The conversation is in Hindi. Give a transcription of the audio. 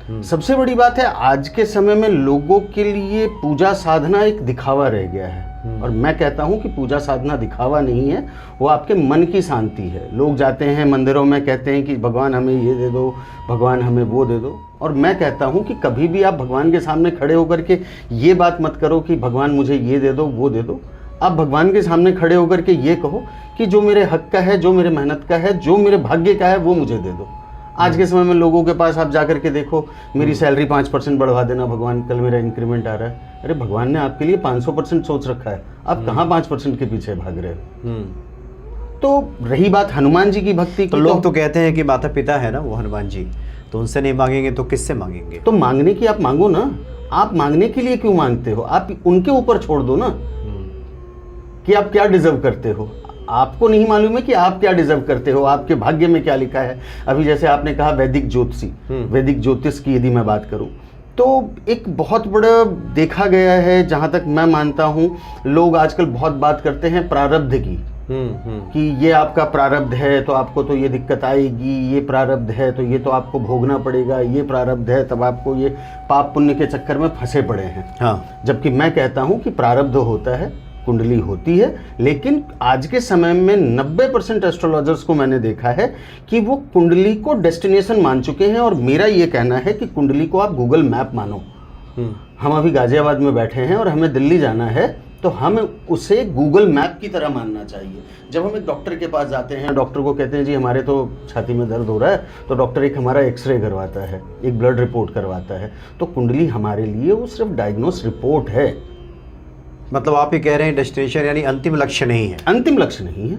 सबसे बड़ी बात है, आज के समय में लोगों के लिए पूजा साधना एक दिखावा रह गया है। और मैं कहता हूँ कि पूजा साधना दिखावा नहीं है, वो आपके मन की शांति है। लोग जाते हैं मंदिरों में, कहते हैं कि भगवान हमें ये दे दो, भगवान हमें वो दे दो। और मैं कहता हूँ कि कभी भी आप भगवान के सामने खड़े होकर के ये बात मत करो कि भगवान मुझे ये दे दो, वो दे दो। आप भगवान के सामने खड़े होकर के ये कहो कि जो मेरे हक का है, जो मेरे मेहनत का है, जो मेरे भाग्य का है, वो मुझे दे दो। आज के समय में लोगों के पास आप जाकर के देखो, मेरी सैलरी 5% बढ़वा देना भगवान, कल मेरा इंक्रीमेंट आ रहा है। अरे भगवान ने आपके लिए 500% सोच रखा है, आप कहाँ 5% के पीछे भाग रहे हो। तो रही बात हनुमान जी की भक्ति की, तो लोग तो कहते हैं कि माता पिता है ना वो हनुमान जी, तो उनसे नहीं मांगेंगे तो किससे मांगेंगे? तो मांगने की आप मांगो ना, आप मांगने के लिए क्यों मांगते हो? आप उनके ऊपर छोड़ दो ना कि आप क्या डिजर्व करते हो। आपको नहीं मालूम है कि आप क्या डिजर्व करते हो, आपके भाग्य में क्या लिखा है। अभी जैसे आपने कहा वैदिक ज्योतिषी, वैदिक ज्योतिष की यदि मैं बात करूं तो एक बहुत बड़ा देखा गया है, जहां तक मैं मानता हूं, लोग आजकल बहुत बात करते हैं प्रारब्ध की, कि ये आपका प्रारब्ध है तो आपको तो ये दिक्कत आएगी, ये प्रारब्ध है तो ये तो आपको भोगना पड़ेगा, ये प्रारब्ध है तब आपको ये पाप पुण्य के चक्कर में फंसे पड़े हैं। हाँ, जबकि मैं कहता हूं कि प्रारब्ध होता है, कुंडली होती है, लेकिन आज के समय में 90% एस्ट्रोलॉजर्स को मैंने देखा है कि वो कुंडली को डेस्टिनेशन मान चुके हैं। और मेरा ये कहना है कि कुंडली को आप गूगल मैप मानो। हम अभी गाजियाबाद में बैठे हैं और हमें दिल्ली जाना है, तो हमें उसे गूगल मैप की तरह मानना चाहिए। जब हम एक डॉक्टर के पास जाते हैं, डॉक्टर को कहते हैं जी हमारे तो छाती में दर्द हो रहा है, तो डॉक्टर एक हमारा एक्सरे करवाता है, एक ब्लड रिपोर्ट करवाता है। तो कुंडली हमारे लिए वो सिर्फ डायग्नोस रिपोर्ट है। मतलब आप ये कह रहे हैं डेस्टिनेशन यानी अंतिम लक्ष्य नहीं है? अंतिम लक्ष्य नहीं है।